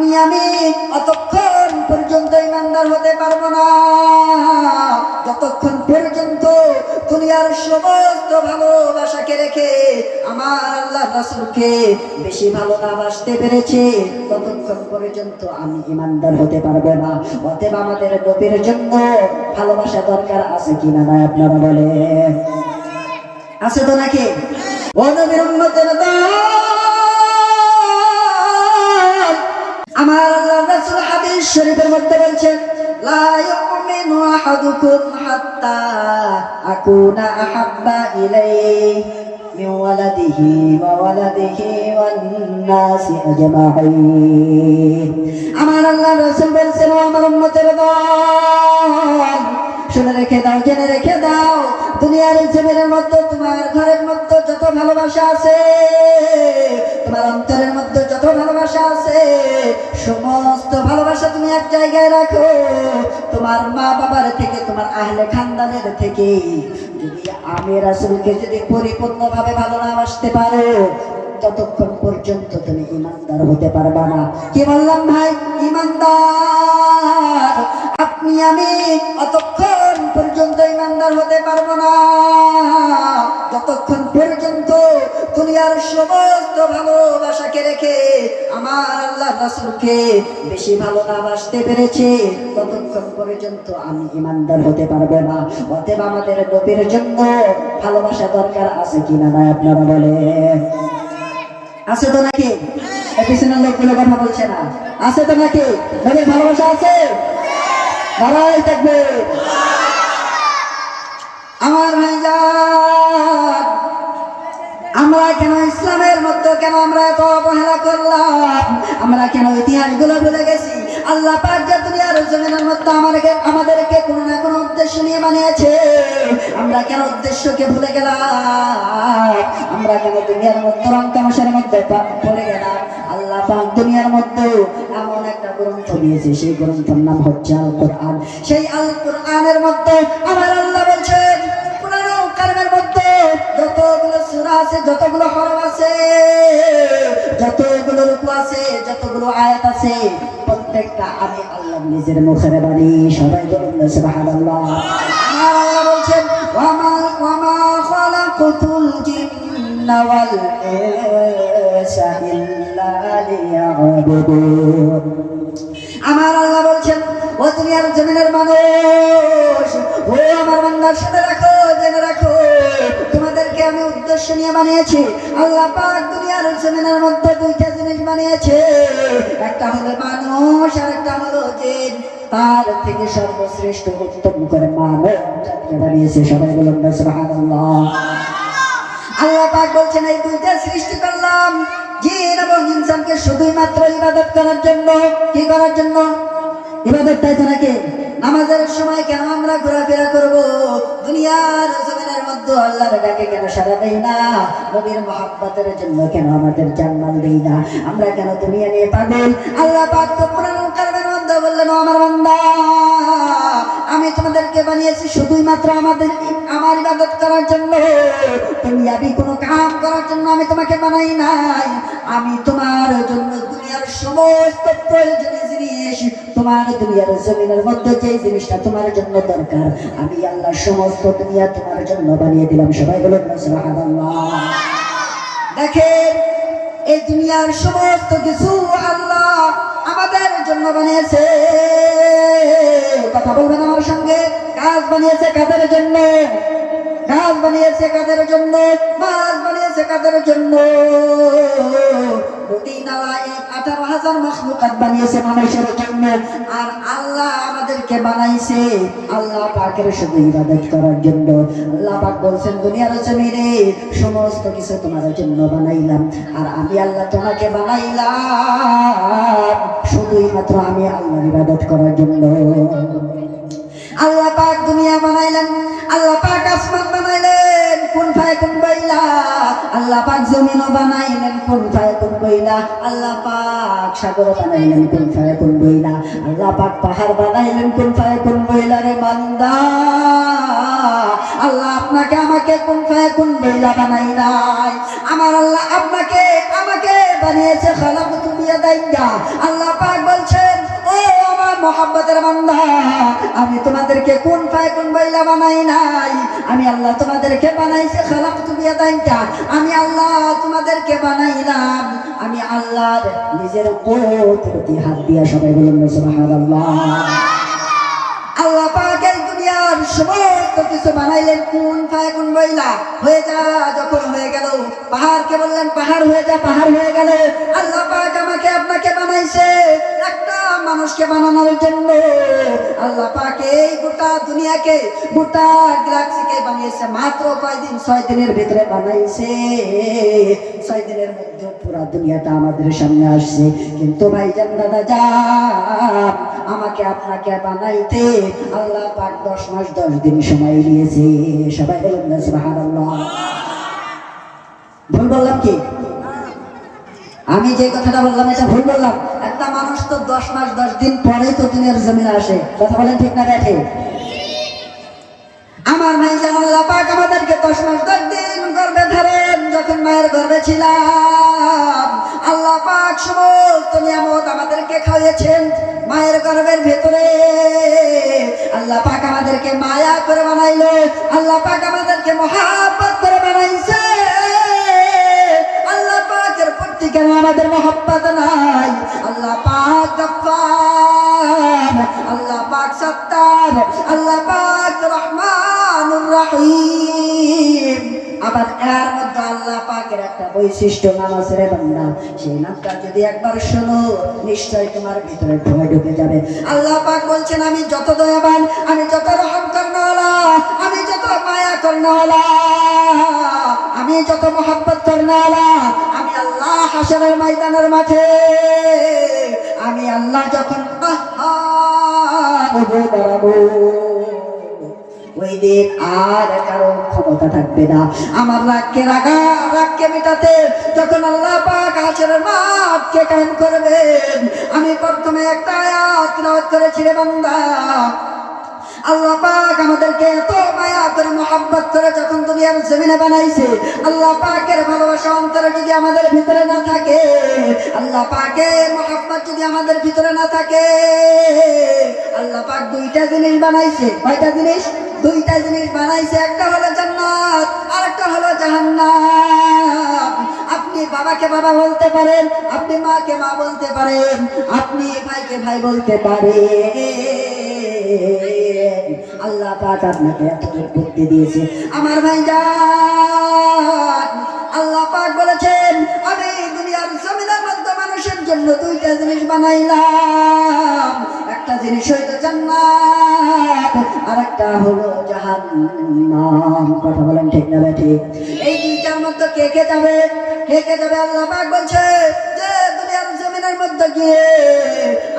আপনি আমি অতক্ষণ পর্যন্ত ইমানদার হতে পারবো না যতক্ষণ পর্যন্ত দুনিয়ার সমস্ত ভালোবাসাকে রেখে আমার আল্লাহ রাসূলকে বেশি ভালো না বাসতে পেরেছে ততক্ষণ পর্যন্ত আমি ইমানদার হতে পারবো না। অতএব আমাদের নবীর জন্য ভালোবাসা দরকার আছে কিনা না আপনারা বলেন? আছে তো নাকি? ও নবীর উম্মতের দল, আমার আল্লাহ রাসূল হাদিস শরীফের মধ্যে বলছেন লা ইউমিনু আহাদুকুম হাত্তা আকুনা আহাব্বা ইলাইহি মিন ওয়ালাদিহি ওয়া ওয়ান নাসি আজমাইন। আমার আল্লাহ রাসূল বলছেন আমার উম্মতের দল, শুনে রেখে দাও, জেনে রেখে দাও, দুনিয়ার জমিনের মধ্যে তোমার ঘরের মধ্যে যত ভালোবাসা আছে, তোমার অন্তরের মধ্যে যত ভালোবাসা আছে, সমস্ত ভালোবাসা তুমি এক জায়গায় রাখো। তোমার মা বাবার থেকে, তোমার আহলে খানদানের থেকে যদি আমি রাসূলকে যদি পরিপূর্ণভাবে ভালো না বাসতে পারো ততক্ষণ পর্যন্ত তুমি ইমানদার হতে পারবা না। কি বললাম ভাই? ইমানদার। আপনি আমি অতক্ষণ পর্যন্ত ইমানদার হতে পারবো না যতক্ষণ পর্যন্ত দুনিয়ার সমস্ত ভালোবাসাকে রেখে আমার আল্লাহ রাসূলকে বেশি ভালো না বাসতে পেরেছে ততক্ষণ পর্যন্ত আমি ইমানদার হতে পারবো না। অতএব আমাদের নবীর জন্য ভালোবাসা দরকার আছে কিনা না আপনারা বলেন? আছে তো নাকি? পিছনের লোকগুলো কথা বলছে না। আছে তো নাকি? নবীর ভালোবাসা আছে? নারায় থাকবে। আমার ভাইজান, আমরা কেন ইসলামের মধ্যে কেন আমরা এত অবহেলা করলাম? আমরা কেন ইতিহাসগুলো ভুলে গেছি? আল্লাহ পাক যে দুনিয়ার জমিনের মধ্যে আমাদেরকে কোনো না কোনো উদ্দেশ্য নিয়ে বানিয়েছে, আমরা কেন উদ্দেশ্যকে ভুলে গেলাম? আমরা কেন দুনিয়ার মধ্যে রং তামাশার মধ্যে পড়ে গেলাম? আল্লাহ পাক দুনিয়ার মধ্যে এমন একটা গ্রন্থ দিয়েছে, সেই গ্রন্থের নাম হচ্ছে আল কোরআন। সেই আল কোরআনের মধ্যে আমার আল্লাহ বলছেন পুরানো কারিমের মধ্যে যতগুলো সূরা আছে, যতগুলো হরফ আছে, যতগুলো রূপ আছে, যতগুলো আয়াত আছে, প্রত্যেকটা আমি আল্লাহ নিজের মুখের বাণী। সবাই বলুন সুবহানাল্লাহ। আমার আল্লাহ বলছেন ওয়ামা খালাকুতুল জিন্না ওয়াল ইনসা ইল্লা লিয়াবুদুন। আমার আল্লাহ বলছেন ও দুনিয়ার জমিনের মানুষ, ও আমার বান্দার সাথে রাখো, জেনে রাখো, তোমাদেরকে আমি উদ্দেশ্য নিয়ে বানিয়েছি। আল্লাহ পাক দুনিয়ার জমিনের মধ্যে দুইটা জিনিস বানিয়েছে, একটা হলো মানুষ আর একটা হলো জিন। তার থেকে সর্বশ্রেষ্ঠ উত্তম করে মানব জাতিকে বানিয়েছে। সবাই বলুন সুবহানাল্লাহ। আল্লাহ পাক বলছেন এই দুইটা সৃষ্টি করলাম জিন এবং ইনসানকে শুধুই মাত্র ইবাদত করার জন্য। কি করার জন্য? ইবাদত। তাই তো নাকি? নামাজের সময় কেন আমরা ঘোরাফেরা করব? দুনিয়ার জমিনের মধ্যে আল্লাহর ডাকে কেন সাড়া দেই না? নবীর মহব্বতের জন্য কেন আমাদের জান্নাত দেই না? আমরা কেন দুনিয়া নিয়ে পাগল? আল্লাহ পাক তো কোরআনুল কারীমের মধ্যে বললেন আমার বান্দা, আমি তোমাদেরকে বানিয়েছি শুধুই মাত্র আমার ইবাদত করার জন্য। দুনিয়াবি কোনো কাম করার জন্য আমি তোমাকে বানাই নাই। আমি তোমার জন্য দুনিয়ার সমস্ত প্রয়োজনীয় জিনিস, তোমার দুনিয়ার জমিনের মধ্যে যে জিনিসটা তোমার জন্য দরকার, আমি আল্লাহ সমস্ত দুনিয়া তোমার জন্য বানিয়ে দিলাম। সবাই বলুন সুবহানাল্লাহ। দেখেন এই দুনিয়ার সমস্ত কিছু আল্লাহ আমাদের জন্য বানিয়েছে। কথা বলবেন আমার সঙ্গে? গাছ বানিয়েছে কাদের জন্য? গাছ বানিয়েছে কাদের জন্য? মাছ বানিয়েছে কাদের জন্য? নদী নালা 18,000 মাখলুকাত বানিয়েছে মানুষের জন্য। আর আল্লাহ আমাদেরকে বানাইছে আল্লাহ পাকের শুধু ইবাদত করার জন্য। আল্লাহ পাক বলছেন দুনিয়ার জমিনে সমস্ত কিছু তোমার জন্য বানাইলাম, আর আমি আল্লাহ তোমাকে বানাইলাম শুধুই মাত্র আমি আল্লাহর ইবাদত করার জন্য। আল্লাহ পাক দুনিয়া বানাইলেন, আল্লাহ পাক আসমান বানাইলেন কোন ফায়াকুন বইলা, আল্লাহ পাক জমিনও বানাইলেন কোন ফায়াকুন বইলা, আল্লাহ পাক সাগর বানাইলেন কোন ফায়াকুন বইলা, আল্লাহ পাক পাহাড় বানাইলেন কোন ফায়াকুন বইলা। রে বান্দা, আল্লাহ আপনাকে আমাকে কোন ফায়াকুন বইলা বানাই নাই। আমার আল্লাহ আপনাকে আমাকে বানিয়েছে খালাকুতু বিয়াদাইয়া। আল্লাহ পাক মহব্বতের বান্দা, আমি তোমাদেরকে কোন ফায়কুন বইলা বানাই নাই, আমি আল্লাহ তোমাদেরকে বানাইছি খালাকতু বিয়াদাইকা, আমি আল্লাহ তোমাদেরকে বানাইলাম, আমি আল্লাহর নিজের প্রতি হাত দিয়া। সবাই বলুন সুবহানাল্লাহ। আল্লাহ পাক এই দুনিয়ার সমস্ত কিছু বানাইলেন কোন ফায়কুন বইলা, হয়ে যা, যখন হয়ে গেল পাহাড়কে বললেন পাহাড় হয়ে যা, পাহাড় হয়ে গেল। আল্লাহ পাক আমাকে আপনাকে বানাইছে একটা মানুষকে বানানোর জন্য। আল্লাহ পাক এই গোটা দুনিয়াকে, গোটা গ্যালাক্সিকে বানিয়েছে মাত্র কয়দিন? 6 দিনের ভিতরে বানাইছে। 6 দিনের মধ্যে পুরা দুনিয়াটা আমাদের সামনে আসছে। কিন্তু ভাইজান দাদা যান, আমাকে আপনাকে বানাইতে আল্লাহ পাক 10 মাস 10 দিন সময় নিয়েছে। সবাই বলুন না সুবহানাল্লাহ। ভুল বললাম কি? আমি যে কথাটা বললাম এটা ভুল বললাম? একটা মানুষ তো 10 মাস 10 দিন পরেই তো দুনিয়ার জমিনে আসে। কথা বলেন ঠিক না ঠিক? আমার ভাইজান আল্লাহ পাক আমাদেরকে 10 মাস 10 দিন গর্ভে ধরেন। যখন মায়ের গর্ভে ছিলাম আল্লাহ পাক সমস্ত নিয়ামত আমাদেরকে খাইয়েছেন। মায়ের গর্ভের ভেতরে আল্লাহ পাক আমাদেরকে মায়া করে বানাইলো, আল্লাহ পাক আমাদেরকে মহব্বত করে বানাইছে। আল্লাহ পাকের প্রতি কেন আমাদের মহব্বত নাই? আল্লাহ পাক গফফার, আল্লাহ পাক সত্তার, আল্লাহ পাক রহমানুর রহিম। আবার এর মধ্যে আল্লাহ পাকের একটা বৈশিষ্ট্য নাম আছে রে বান্দা, সেই নামটা যদি একবার শোনো নিশ্চয় তোমার ভিতরে ভয় ঢুকে যাবে। আল্লাহ পাক বলছেন আমি যত দয়াবান, আমি যত রহম করনেওয়ালা, আমি যত মায়া করনেওয়ালা, আমি যত মহব্বত করনেওয়ালা, আমি আল্লাহ হাসরের ময়দানের মাঠে আমি আল্লাহ যখন দাঁড়াবো ওই দিন আর কারো ক্ষমতা থাকবে না আমার রাগকে মেটাতে। যখন আল্লাহ পাক হাসরের মাঠকে কায়েম করবেন, আমি প্রথমে একটা আয়াত তিলাওয়াত করেছি রে বান্দা। আল্লাহ পাক আমাদেরকে এত মায়া করে মহব্বত করে যখন দুনিয়ার জমিনে বানাইছে, আল্লাহ পাকের ভালোবাসা অন্তরে যদি আমাদের ভিতরে না থাকে, আল্লাহ পাকের মহব্বত যদি আমাদের ভিতরে না থাকে, আল্লাহ পাক 2টা জিনিস বানাইছে। কয়টা জিনিস? 2টা জিনিস বানাইছে। একটা হলো জান্নাত আর একটা হলো জাহান্নাম। আপনি বাবাকে বাবা বলতে পারেন, আপনি মাকে মা বলতে পারেন, আপনি ভাইকে ভাই বলতে পারেন। আল্লাহ পাক আপনাকে এত বুদ্ধি দিয়েছে আমার ভাইজান। আল্লাহ পাক বলেছেন আমি দুনিয়ার জমিনের মধ্যে মানুষের জন্য 2টা জিনিস বানাইলাম। একটা জিনিস হইলো জান্নাত আর একটা হলো জাহান্নাম। কথা বলেন ঠিক না ঠিক? এই 2টার মধ্যে কে কে যাবে? কে কে যাবে? আল্লাহ পাক বলছে যে দুনিয়ার জমিনের মধ্যে গিয়ে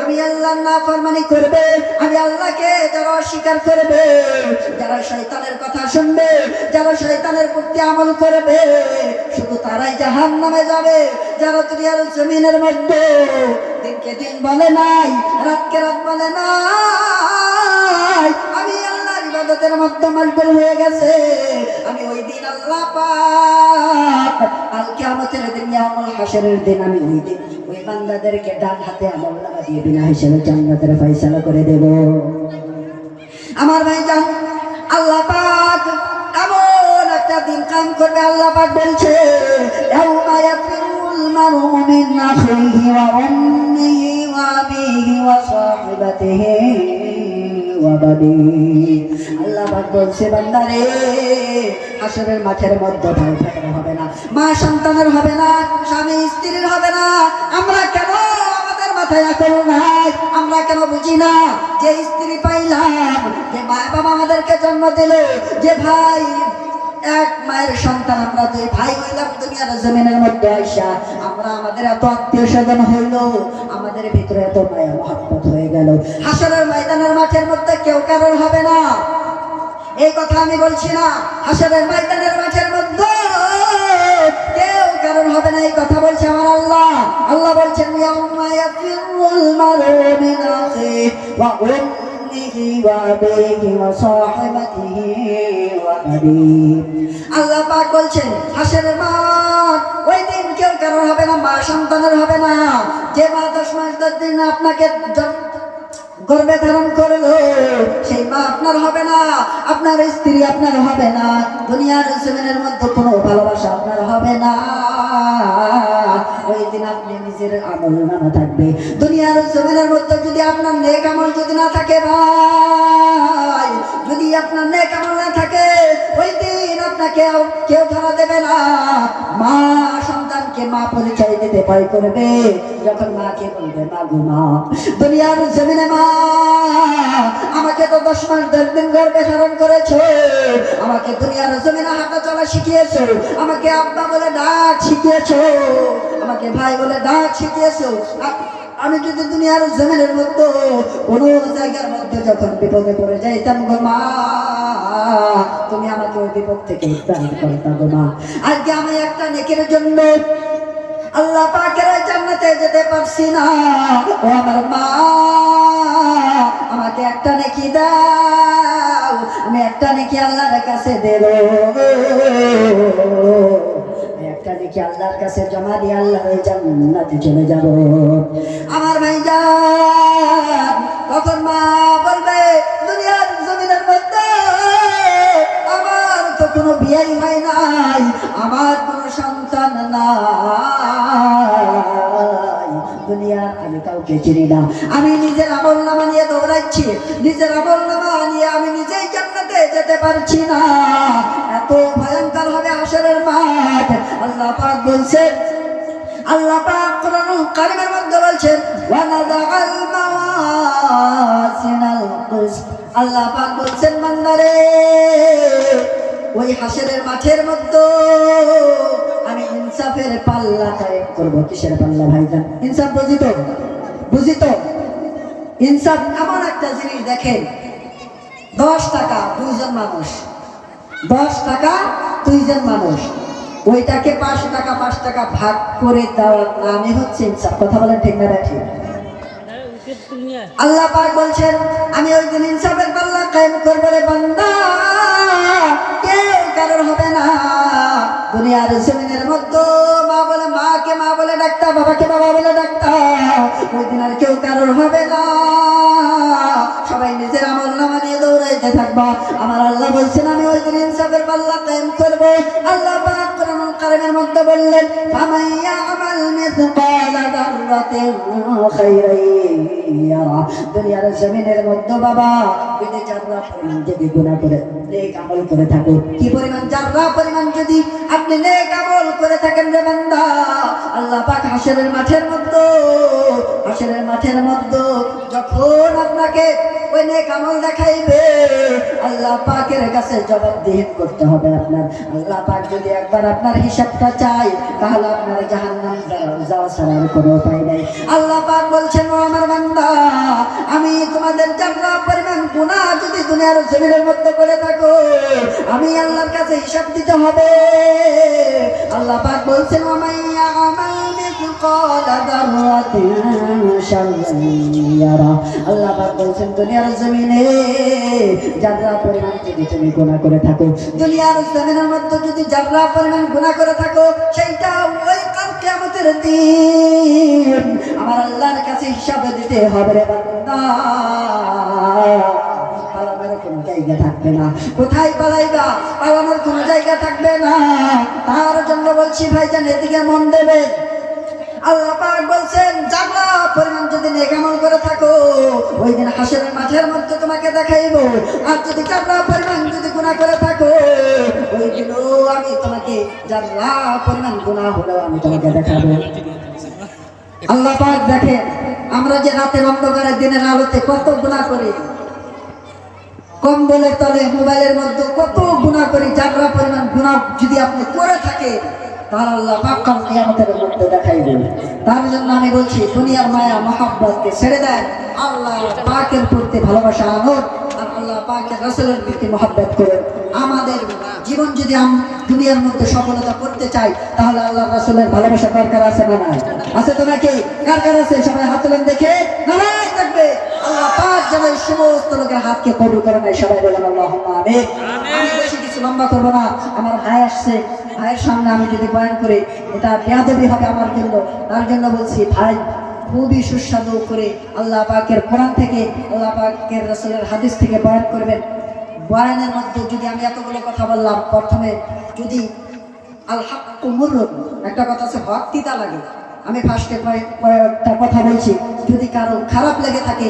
আমি আল্লাহর নাফরমানি করবে, আমি আল্লাহকে যারা অস্বীকার করবে, যারা শয়তানের কথা শুনবে, যারা শয়তানের প্রতি আমল করবে, শুধু তারাই জাহান্নামে যাবে। যারা দুনিয়ার জমিনের মধ্যে দিনকে দিন বলে নাই, রাতকে রাত বলে নাই, আমি আল্লাহর ইবাদতের মধ্যে মশগুল হয়ে গেছে, আমি ওই দিন আল্লাহ পাক আল কিয়ামতের দিন, ইয়াউমুল হাসরের দিন, আমি ওই দিন ওই বান্দাদেরকে ডান হাতে আমলনামা দিয়ে বিনা হিসেবে জান্নাতের ফয়সালা করে দেব। আমার ভাইজান আল্লাহ পাক এমন একটা দিন কায়েম করবে। আল্লাহ পাক বলছে ইয়াউমা ইয়াফিরুল মারউ মিন আখিহি ওয়া উম্মিহি ওয়া আবিহি ওয়া সাহিবাতিহি ওয়া বানিহি। আল্লাহ পাক বলছে বান্দারে হাসরের মাঠের মধ্যে ভয় থাকার হবে না, মা সন্তানের হবে না, স্বামী স্ত্রীর হবে না। আমরা কেন আমাদের মাথায় আকল নাই? আমরা কেন বুঝি না যে স্ত্রী পাইলাম, যে মা বাবা আমাদেরকে জন্ম দিল, যে ভাই এক মায়ের সন্তান, আমরা 2 ভাই হইলাম দুনিয়ার জমিনের মধ্যে আইসা, আমরা আমাদের এত আত্মীয় স্বজন হইল, আমাদের ভিতরে এত মায়া মহব্বত হয়ে গেল। হাসরের ময়দানের মাঠের মধ্যে কেউ কারোর হবে না, এই কথা আমি বলছি না। হাসরের ময়দানের মাঠের মধ্যে কেউ কারণ হবে না, এই কথা বলছে আমার আল্লাহ। আল্লাহ বলছেন ইয়াউমা ইয়াফিরুল মারউ মিন আখিহি ওয়া উম্মিহি ওয়া আবিহি ওয়া সাহিবাতিহি ওয়া বানিহি। আল্লাহ পাক বলছেন হাসরের মাঠ ওই দিন কেউ কারণ হবে না, মা সন্তানের হবে না। যে মা 10 মাস 10 দিন আপনাকে গর্ভে ধারণ করলো, সেই মা আপনার হবে না, আপনার স্ত্রী আপনার হবে না, দুনিয়ার জমিনের মধ্যে কোনো ভালোবাসা আপনার হবে না। ওই দিন আপনি নিজের আমল নামা থাকবে। দুনিয়ার জমিনের মধ্যে যদি আপনার নেক আমল যদি না থাকে ভাই, যদি আপনার নেক আমল না থাকে, ওই দিন আপনাকে কেউ ধরা দেবে না। মা সন্তানকে মা পরিচয় দিতে ভয় করবে, যখন মাকে বলবে মা গো মা। দুনিয়ার জমিনে মা আমাকে তো 10 মাস 10 দিন গর্ভে ধারণ করেছো, আমাকে দুনিয়ার জমিনে হাঁটা চলা শিখিয়েছো, আমাকে আব্বা বলে ডাক শিখিয়েছো, আমাকে ভাই বলে ডাক শিখিয়েছো। আমি যদি দুনিয়ার জমিনের মধ্যে কোনো জায়গার মধ্যে যখন বিপদে পড়ে যাইতাম গো মা, তুমি আমাকে ওই বিপদ থেকে উদ্ধার করতা গো মা। আজকে আমি একটা নেকের জন্য আল্লাহ পাকের জান্নাতে যেতে পারছি না, ও আমার মা আমাকে একটা নেকি দাও, আমি একটা নেকি আল্লাহর কাছে দেব, একটা নেকি আল্লাহর কাছে জমা দিয়ে আল্লাহর জান্নাতে চলে যাব। আমার ভাইজান তখন মা বলবে দুনিয়ার জমিনের মধ্যে আমার তো কোনো বিয়েই হয় নাই, আমার কোনো সন্তান নাই, দুনিয়ার আমি কাউকে চিনি না, আমি নিজের আমল নামা নিয়ে দৌড়াচ্ছি, নিজের আমল নামা নিয়ে আমি নিজেই জান্নাতে যেতে পারছি না। এত ভয়ঙ্কর হবে হাশরের মাঠ। আল্লাহ পাক বলছেন, আল্লাহ পাক কোরআনুল কারীমের মধ্যে বলছেন ওয়া নাযাআল মাওয়াজিনাল কিসত। আল্লাহ পাক বলছেন বান্দারে ওই হাশরের মাঠের মধ্যে আমি ইনসাফের পাল্লা কায়েম করব। কিসের পাল্লা ভাইজান? ইনসাফ বুঝিত ইনসাফ এমন একটা জিনিস, দেখেন 10 টাকা দুইজন মানুষ, 10 টাকা দুইজন মানুষ, ওইটাকে 5 টাকা 5 টাকা ভাগ করে দেওয়ার নামই হচ্ছে ইনসাফ। কথা বলেন ঠিক না ঠিক? আল্লাহ পাক বলছেন আমি ওই দিন ইনসাফের পাল্লা কায়েম করব রে বান্দা, কেউ কারোর হবে না। দুনিয়ার জমিনের মধ্যে মা বলে মাকে মা বলে ডাকতা, বাবাকে বাবা বলে ডাকতা, ওই দিন আর কেউ কারোর হবে না, সবাই নিজের আমল নামা নিয়ে দৌড়াইতে থাকবা। আমার আল্লাহ বলছেন আমি ওই দিন ইনসাফের পাল্লা কায়েম করব। আল্লাহ পাক কোরআনুল কারীমের মধ্যে বললেন ফামান ইয়ামাল মিসকালা যাররাতিন খায়রান ইয়ারা। দুনিয়ার জমিনের মধ্যে বাবা যদি যারা পরিমাণ যদি গুনাহ করে নেক আমল করে থাকো, কি পরিমাণ যারা পরিমাণ যদি আপনি নেক আমল করে থাকেন রে বান্দা, আল্লাহ পাক হাশরের মাঠের মধ্যে যখন আপনাকে ওই নেক আমল দেখাইবে, আল্লাহ পাকের কাছে জবাবদিহি করতে হবে আপনার। আল্লাহ পাক যদি একবার আপনার হিসাবটা চাই, তাহলে আপনার জাহান্নাম যাওয়া ছাড়া আর কোনো উপায় নাই। আল্লাহ পাক বলছেন ও আমার বান্দা, আমি তোমাদের যারা পরিমাণ গুনাহ যদি দুনিয়ার জমিনের মধ্যে করে থাকো, আমি আল্লাহর কাছে হিসাব দিতে হবে। আল্লাহ পাক বলছেন ওমাইয়া আমাল মিসকালা যাররাতিন শাররান ইয়ারা। আল্লাহ পাক বলছেন দুনিয়ার জমিনে যারা পরিমাণ যদি তুমি গুনাহ করে থাকো, দুনিয়ার জমিনের মধ্যে যদি যারা পরিমাণ গুনাহ করে থাকো, সেইটা ওই কাল কিয়ামতের দিন আমার আল্লাহর কাছে হিসাব দিতে হবে রে বান্দা। পালানোর কোনো জায়গা থাকবে না। কোথায় পালাইবা? পালানোর কোনো জায়গা থাকবে না। তার জন্য বলছি ভাইজান এদিকে মন দেবে। আল্লাহ পাক বলছেন যারা পরিমাণ যদি নেক আমল করে থাকো, ওই দিন হাশরের মাঠের মধ্যে তোমাকে দেখাইবো। আর যদি যারা পরিমাণ যদি গুনাহ করে থাকো, ওই দিনও আমি তোমাকে যারা পরিমাণ গুনাহ হলো আমি তোমাকে দেখাবো। আল্লাহ পাক দেখেন আমরা যে রাতের অন্ধকারে দিনের আলোতে কত গুনাহ করি, কম্বলের তলে মোবাইলের মধ্যে কত গুনাহ করি, যারা পরিমাণ গুনাহ যদি আপনি করে থাকে, তাহলে আল্লাহ পাক কিয়ামতের মধ্যে দেখাইবে। তার জন্য আমি বলছি দুনিয়ার মায়া মহব্বতকে ছেড়ে দেন, আল্লাহ পাকের প্রতি ভালোবাসা আনুন, আর আল্লাহ পাকের রাসূলের প্রতি মহব্বত করুন। আমাদের জীবন যদি দুনিয়ার মধ্যে সফলতা করতে চাই, তাহলে আল্লাহ রাসূলের ভালোবাসা দরকার আছে না নাই? আছে তো নাকি? কার কার আছে? সবাই হাত তুলেন দেখে। নারাই থাকবে। আল্লাহ পাক যেন এই সমস্ত লোকের হাতকে কবুল করে নেয়। সবাই বলেন আল্লাহুম্মা আমিন। আমি বেশি কিছু লম্বা করব না, আমার ভাই আসছে, ভাইয়ের সামনে আমি যদি বয়ান করি এটা বেয়াদবি হবে আমার জন্য। তার জন্য বলছি ভাই খুবই সুস্বাদু করে আল্লাহ পাকের কোরআন থেকে, আল্লাহ পাকের রাসূলের হাদিস থেকে বয়ান করবেন। বয়ানের মধ্যে যদি আমি এতগুলো কথা বললাম, প্রথমে যদি আল হাক্কু মুররুন, একটা কথা আছে হক তিতা লাগে, আমি ফার্স্টে কয়েকটা কথা বলছি, যদি কারো খারাপ লেগে থাকে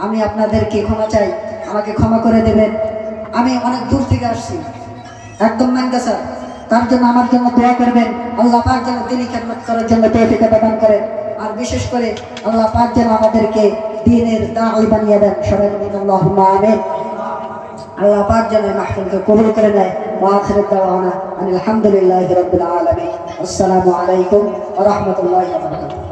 আমি আপনাদেরকে ক্ষমা চাই, আমাকে ক্ষমা করে দেবেন। আমি অনেক দূর থেকে আসছি, একদম মাইন্ডা স্যার, তার জন্য আমার জন্য দোয়া করবেন। আল্লাহ পাক যেন দিনী খেদমত করার জন্য তৌফিক দান করেন, আর বিশেষ করে আল্লাহ পাক যেন আমাদেরকে দ্বীনের দাঈ বানিয়ে দেন। সবাই বলুন আল্লাহুম্মা আমিন। আল্লাহ পাক যেন মাহফিলকে কবুল করে নেয়। ওয়া আখিরু দাওয়ানা আলহামদুলিল্লাহি রাব্বিল আলামিন। আসসালামু আলাইকুম ওয়া রাহমাতুল্লাহি ওয়া বারাকাতুহু।